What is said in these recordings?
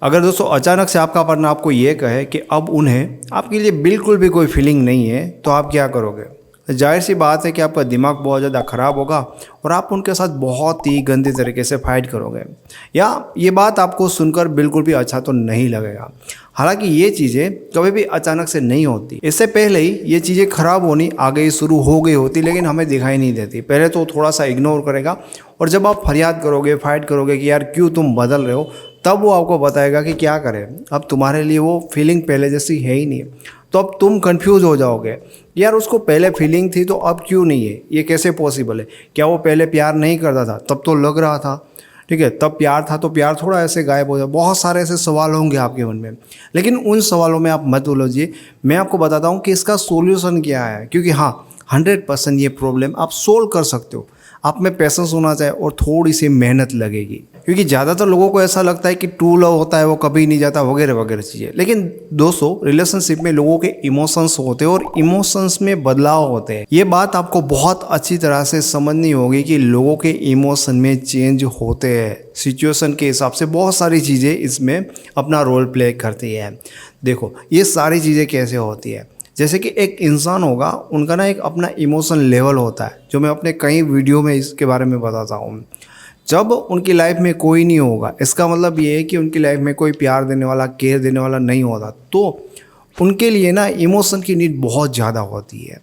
अगर दोस्तों अचानक से आपका पार्टनर आपको ये कहे कि अब उन्हें आपके लिए बिल्कुल भी कोई फीलिंग नहीं है, तो आप क्या करोगे? जाहिर सी बात है कि आपका दिमाग बहुत ज़्यादा ख़राब होगा और आप उनके साथ बहुत ही गंदे तरीके से फाइट करोगे, या ये बात आपको सुनकर बिल्कुल भी अच्छा तो नहीं लगेगा। हालांकि ये चीज़ें कभी भी अचानक से नहीं होती, इससे पहले ही ये चीज़ें ख़राब होनी आगे शुरू हो गई होती, लेकिन हमें दिखाई नहीं देती। पहले तो थोड़ा सा इग्नोर करेगा, और जब आप फरियाद करोगे, फाइट करोगे कि यार क्यों तुम बदल रहे हो, तब वो आपको बताएगा कि क्या करें, अब तुम्हारे लिए वो फीलिंग पहले जैसी है ही नहीं। तो अब तुम कंफ्यूज हो जाओगे, यार उसको पहले फीलिंग थी तो अब क्यों नहीं है, ये कैसे पॉसिबल है? क्या वो पहले प्यार नहीं करता था? तब तो लग रहा था, ठीक है, तब प्यार था, तो प्यार थोड़ा ऐसे गायब हो जाए। बहुत सारे ऐसे सवाल होंगे आपके मन में, लेकिन उन सवालों में आप मत उलझिए। मैं आपको बताता हूँ कि इसका सोल्यूशन क्या है, क्योंकि हाँ, 100% ये प्रॉब्लम आप सोल्व कर सकते हो। आप में पैसेंस होना चाहिए और थोड़ी सी मेहनत लगेगी, क्योंकि ज़्यादातर लोगों को ऐसा लगता है कि ट्रू लव होता है वो कभी नहीं जाता, वगैरह वगैरह चीज़ें। लेकिन दोस्तों, रिलेशनशिप में लोगों के इमोशंस होते हैं और इमोशंस में बदलाव होते हैं। ये बात आपको बहुत अच्छी तरह से समझनी होगी कि लोगों के इमोशन में चेंज होते हैं। सिचुएशन के हिसाब से बहुत सारी चीज़ें इसमें अपना रोल प्ले करती है। देखो, ये सारी चीज़ें कैसे होती है, जैसे कि एक इंसान होगा, उनका ना एक अपना इमोशन लेवल होता है, जो मैं अपने कई वीडियो में इसके बारे में बताता हूँ। जब उनकी लाइफ में कोई नहीं होगा, इसका मतलब ये है कि उनकी लाइफ में कोई प्यार देने वाला, केयर देने वाला नहीं होता, तो उनके लिए ना इमोशन की नीड बहुत ज़्यादा होती है।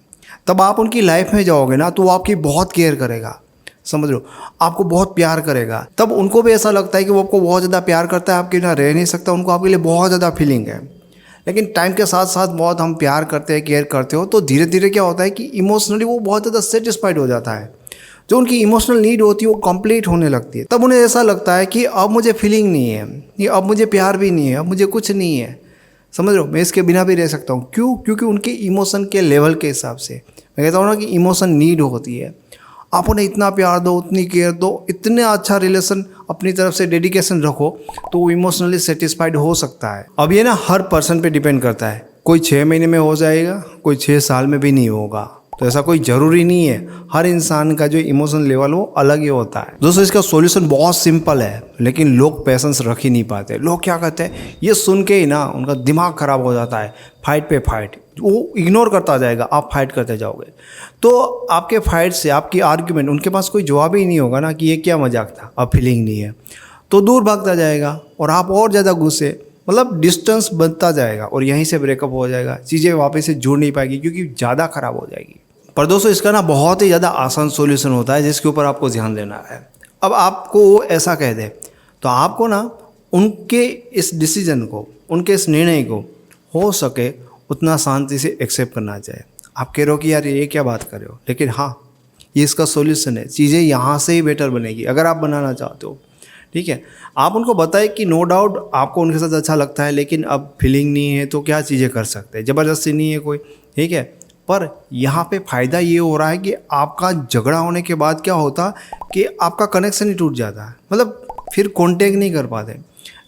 तब आप उनकी लाइफ में जाओगे ना, तो वो आपकी बहुत केयर करेगा, समझ लो, आपको बहुत प्यार करेगा। तब उनको भी ऐसा लगता है कि वो आपको बहुत ज़्यादा प्यार करता है, आपके ना रह नहीं सकता, उनको आपके लिए बहुत ज़्यादा फीलिंग है। लेकिन टाइम के साथ साथ बहुत हम प्यार करते हैं, केयर करते हो, तो धीरे धीरे क्या होता है कि इमोशनली वो बहुत ज़्यादा सेटिस्फाइड हो जाता है। जो उनकी इमोशनल नीड होती है वो कंप्लीट होने लगती है। तब उन्हें ऐसा लगता है कि अब मुझे फीलिंग नहीं है, ये अब मुझे प्यार भी नहीं है, अब मुझे कुछ नहीं है, समझ लो, मैं इसके बिना भी रह सकता हूँ। क्यों? क्योंकि उनके इमोशन के लेवल के हिसाब से, मैं कहता हूँ ना कि इमोशन नीड होती है। आप उन्हें इतना प्यार दो, उतनी केयर दो, इतने अच्छा रिलेशन अपनी तरफ से डेडिकेशन रखो, तो वो इमोशनली सेटिस्फाइड हो सकता है। अब ये ना हर पर्सन पे डिपेंड करता है, कोई 6 महीने में हो जाएगा, कोई 6 साल में भी नहीं होगा, तो ऐसा कोई ज़रूरी नहीं है। हर इंसान का जो इमोशन लेवल वो अलग ही होता है। दोस्तों, इसका सॉल्यूशन बहुत सिंपल है, लेकिन लोग पेशेंस रख ही नहीं पाते। लोग क्या कहते हैं, ये सुन के ही ना उनका दिमाग खराब हो जाता है, फाइट पे फाइट, वो इग्नोर करता जाएगा, आप फाइट करते जाओगे, तो आपके फाइट से, आपकी आर्ग्यूमेंट, उनके पास कोई जवाब ही नहीं होगा ना कि ये क्या मजाक था, अब फीलिंग नहीं है, तो दूर भागता जाएगा और आप और ज़्यादा गुस्से, मतलब डिस्टेंस बनता जाएगा और यहीं से ब्रेकअप हो जाएगा, चीज़ें वापस से जुड़ नहीं पाएगी क्योंकि ज़्यादा ख़राब हो जाएगी। पर दोस्तों, इसका ना बहुत ही ज़्यादा आसान सॉल्यूशन होता है, जिसके ऊपर आपको ध्यान देना है। अब आपको वो ऐसा कह दे, तो आपको ना उनके इस डिसीजन को, उनके इस निर्णय को हो सके उतना शांति से एक्सेप्ट करना चाहिए। आप कह रहे हो कि यार ये क्या बात कर रहे हो, लेकिन हाँ, ये इसका सॉल्यूशन है, चीज़ें यहाँ से ही बेटर बनेगी अगर आप बनाना चाहते हो, ठीक है। आप उनको बताएं कि नो डाउट आपको उनके साथ अच्छा लगता है, लेकिन अब फीलिंग नहीं है, तो क्या चीज़ें कर सकते हैं, ज़बरदस्ती नहीं है कोई, ठीक है। पर यहाँ पे फ़ायदा ये हो रहा है कि आपका झगड़ा होने के बाद क्या होता कि आपका कनेक्शन ही टूट जाता है, मतलब फिर कांटेक्ट नहीं कर पाते।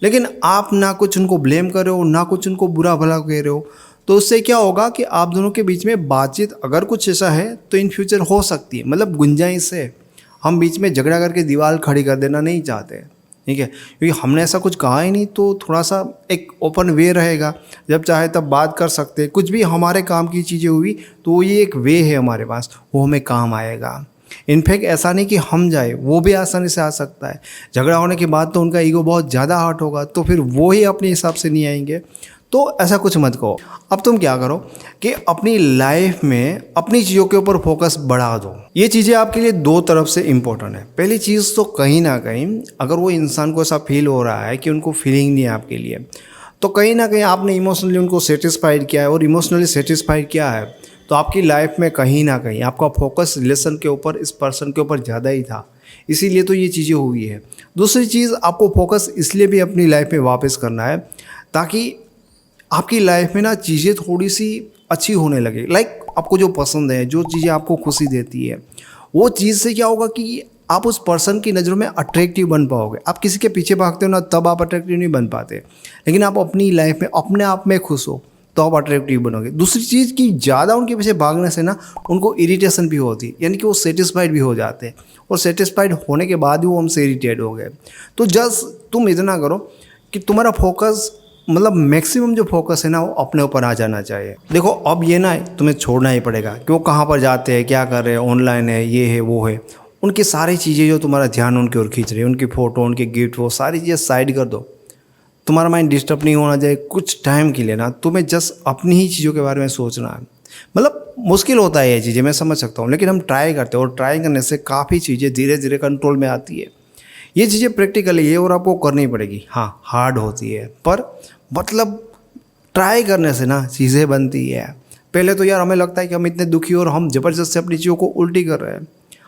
लेकिन आप ना कुछ उनको ब्लेम कर रहे हो, ना कुछ उनको बुरा भला कह रहे हो, तो उससे क्या होगा कि आप दोनों के बीच में बातचीत, अगर कुछ ऐसा है तो इन फ्यूचर हो सकती है, मतलब गुंजाइश है। हम बीच में झगड़ा करके दीवार खड़ी कर देना नहीं चाहते, ठीक है, क्योंकि हमने ऐसा कुछ कहा ही नहीं, तो थोड़ा सा एक ओपन वे रहेगा, जब चाहे तब बात कर सकते हैं। कुछ भी हमारे काम की चीज़ें हुई तो ये एक वे है हमारे पास, वो हमें काम आएगा। इनफैक्ट ऐसा नहीं कि हम जाए, वो भी आसानी से आ सकता है। झगड़ा होने के बाद तो उनका ईगो बहुत ज़्यादा हर्ट होगा, तो फिर वो ही अपने हिसाब से नहीं आएंगे, तो ऐसा कुछ मत कहो। अब तुम क्या करो कि अपनी लाइफ में अपनी चीज़ों के ऊपर फोकस बढ़ा दो। ये चीज़ें आपके लिए दो तरफ से इम्पोर्टेंट है। पहली चीज़ तो कहीं ना कहीं अगर वो इंसान को ऐसा फील हो रहा है कि उनको फीलिंग नहीं है आपके लिए, तो कहीं ना कहीं आपने इमोशनली उनको सेटिस्फाइड किया है, और इमोशनली सेटिस्फाइड किया है, तो आपकी लाइफ में कहीं ना कहीं आपका फोकस रिलेशन के ऊपर, इस पर्सन के ऊपर ज़्यादा ही था, इसीलिए तो ये चीज़ें हुई है। दूसरी चीज़, आपको फोकस इसलिए भी अपनी लाइफ में वापस करना है ताकि आपकी लाइफ में ना चीज़ें थोड़ी सी अच्छी होने लगे। लाइक आपको जो पसंद है, जो चीज़ें आपको खुशी देती है, वो चीज़ से क्या होगा कि आप उस पर्सन की नज़रों में अट्रैक्टिव बन पाओगे। आप किसी के पीछे भागते हो ना, तब आप अट्रैक्टिव नहीं बन पाते, लेकिन आप अपनी लाइफ में अपने आप में खुश हो तो आप अट्रैक्टिव बनोगे। दूसरी चीज़ कि ज़्यादा उनके पीछे भागने से ना उनको इरिटेशन भी होती है, यानी कि वो सेटिस्फाइड भी हो जाते हैं, और सेटिस्फाइड होने के बाद भी वो हमसे इरिटेट हो गए। तो जस्ट तुम इतना करो कि तुम्हारा फोकस मतलब मैक्सिमम जो फोकस है ना वो अपने ऊपर आ जाना चाहिए। देखो अब ये ना तुम्हें छोड़ना ही पड़ेगा कि वो कहाँ पर जाते हैं, क्या कर रहे हैं, ऑनलाइन है, ये है, वो है। उनकी सारी चीज़ें जो तुम्हारा ध्यान उनकी ओर खींच रही है, उनकी फ़ोटो, उनके गिफ्ट, वो सारी चीज़ें साइड कर दो। तुम्हारा माइंड डिस्टर्ब नहीं होना चाहिए कुछ टाइम के लिए ना। तुम्हें जस्ट अपनी ही चीज़ों के बारे में सोचना है। मतलब मुश्किल होता है ये चीज़ें, मैं समझ सकता हूँ, लेकिन हम ट्राई करते हैं और ट्राई करने से काफ़ी चीज़ें धीरे धीरे कंट्रोल में आती है। ये चीज़ें प्रैक्टिकली है और आपको करनी पड़ेगी। हाँ हार्ड होती है पर मतलब ट्राई करने से ना चीज़ें बनती है। पहले तो यार हमें लगता है कि हम इतने दुखी और हम ज़बरदस्त से अपनी चीज़ों को उल्टी कर रहे हैं।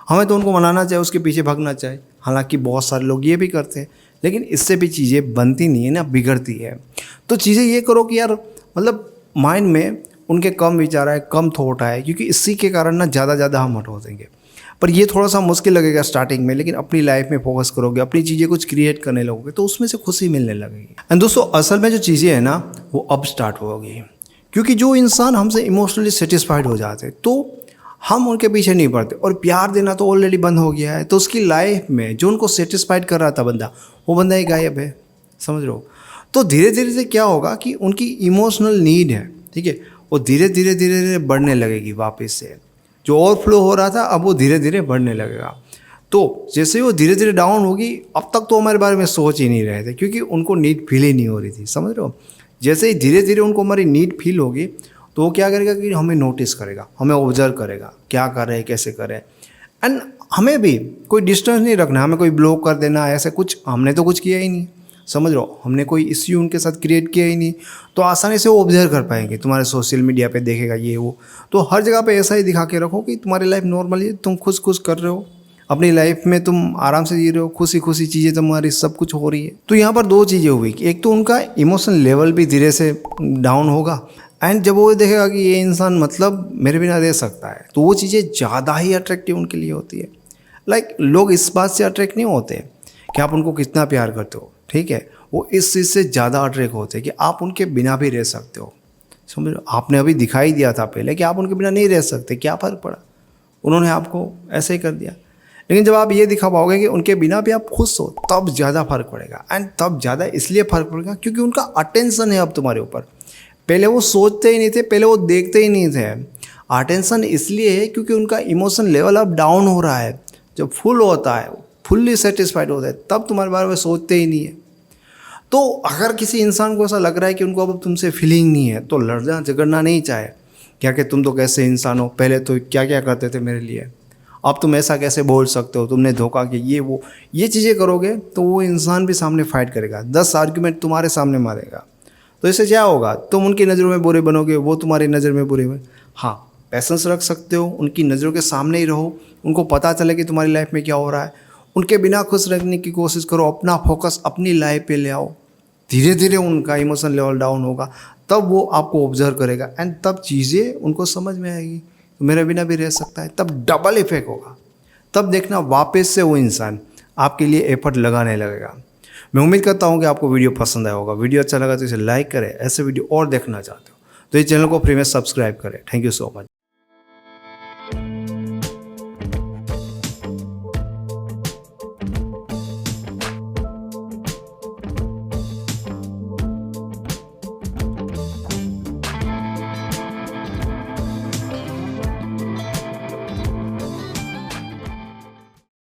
हमें तो उनको मनाना चाहिए, उसके पीछे भागना चाहिए। हालांकि बहुत सारे लोग ये भी करते हैं, लेकिन इससे भी चीज़ें बनती नहीं है ना, बिगड़ती है। तो चीज़ें ये करो कि यार मतलब माइंड में उनके कम विचार आए, कम थॉट आए, क्योंकि इसी के कारण ना ज़्यादा हम हट हो देंगे। पर ये थोड़ा सा मुश्किल लगेगा स्टार्टिंग में, लेकिन अपनी लाइफ में फोकस करोगे, अपनी चीज़ें कुछ क्रिएट करने लगोगे तो उसमें से खुशी मिलने लगेगी। एंड दोस्तों असल में जो चीज़ें हैं ना वो अब स्टार्ट होगी, क्योंकि जो इंसान हमसे इमोशनली सेटिस्फाइड हो जाते तो हम उनके पीछे नहीं पड़ते, और प्यार देना तो ऑलरेडी बंद हो गया है। तो उसकी लाइफ में जो उनको सेटिस्फाइड कर रहा था बंदा, वो बंदा ही गायब है, समझ रहे हो। तो धीरे धीरे से क्या होगा कि उनकी इमोशनल नीड है, ठीक है, वो धीरे धीरे बढ़ने लगेगी वापस से। जो ओवरफ्लो हो रहा था अब वो धीरे धीरे बढ़ने लगेगा। तो जैसे ही वो धीरे धीरे डाउन होगी, अब तक तो हमारे बारे में सोच ही नहीं रहे थे, क्योंकि उनको नीड फील ही नहीं हो रही थी, समझ रहे हो। जैसे ही धीरे धीरे उनको हमारी नीड फील होगी तो वो क्या करेगा कि हमें नोटिस करेगा, हमें ऑब्जर्व करेगा, क्या कर रहे हैं, कैसे कर रहे हैं। एंड हमें भी कोई डिस्टेंस नहीं रखना, हमें कोई ब्लॉक कर देना, ऐसे कुछ हमने तो कुछ किया ही नहीं, समझ लो, हमने कोई इश्यू उनके साथ क्रिएट किया ही नहीं। तो आसानी से वो ऑब्जर्व कर पाएंगे, तुम्हारे सोशल मीडिया पे देखेगा ये वो। तो हर जगह पे ऐसा ही दिखा के रखो कि तुम्हारी लाइफ नॉर्मल है, तुम खुश कर रहे हो अपनी लाइफ में, तुम आराम से जी रहे हो, खुशी चीज़ें तुम्हारी सब कुछ हो रही है। तो यहाँ पर दो चीज़ें हुई कि एक तो उनका इमोशनल लेवल भी धीरे से डाउन होगा, एंड जब वो देखेगा कि ये इंसान मतलब मेरे बिना रह सकता है, तो वो चीज़ें ज़्यादा ही अट्रैक्टिव उनके लिए होती है। लाइक लोग इस बात से अट्रैक्ट नहीं होते कि आप उनको कितना प्यार करते हो, ठीक है, वो इस चीज़ से ज़्यादा अट्रैक्ट होते हैं कि आप उनके बिना भी रह सकते हो। समझ लो, आपने अभी दिखाई दिया था पहले कि आप उनके बिना नहीं रह सकते, क्या फ़र्क पड़ा, उन्होंने आपको ऐसे ही कर दिया। लेकिन जब आप ये दिखा पाओगे कि उनके बिना भी आप खुश हो, तब ज़्यादा फर्क पड़ेगा। एंड तब ज़्यादा इसलिए फ़र्क पड़ेगा क्योंकि उनका अटेंशन है अब तुम्हारे ऊपर। पहले वो सोचते ही नहीं थे, पहले वो देखते ही नहीं थे। अटेंशन इसलिए है क्योंकि उनका इमोशन लेवल अब डाउन हो रहा है। जब फुल होता है, फुल्ली सेटिस्फाइड होता है, तब तुम्हारे बारे में सोचते ही नहीं है। तो अगर किसी इंसान को ऐसा लग रहा है कि उनको अब तुमसे फीलिंग नहीं है, तो लड़ना झगड़ना नहीं चाहे, क्या कि तुम तो कैसे इंसान हो, पहले तो क्या क्या करते थे मेरे लिए, अब तुम ऐसा कैसे बोल सकते हो, तुमने धोखा किया, ये वो, ये चीज़ें करोगे तो वो इंसान भी सामने फाइट करेगा, 10 आर्ग्यूमेंट तुम्हारे सामने मारेगा। तो इससे क्या होगा, तुम उनकी नज़रों में बुरे बनोगे, वो तुम्हारी नज़र में बुरे बन। हाँ, पैसेंस रख सकते हो, उनकी नज़रों के सामने ही रहो, उनको पता चले कि तुम्हारी लाइफ में क्या हो रहा है। उनके बिना खुश रहने की कोशिश करो, अपना फोकस अपनी लाइफ पे ले आओ। धीरे धीरे उनका इमोशन लेवल डाउन होगा, तब वो आपको ऑब्जर्व करेगा, एंड तब चीज़ें उनको समझ में आएगी, तो मेरे बिना भी रह सकता है। तब डबल इफेक्ट होगा, तब देखना वापस से वो इंसान आपके लिए एफर्ट लगाने लगेगा। मैं उम्मीद करता हूँ कि आपको वीडियो पसंद आया होगा। वीडियो अच्छा लगा तो इसे लाइक करें, ऐसे वीडियो और देखना चाहते हो तो इस चैनल को फ्री में सब्सक्राइब करें। Thank you so much.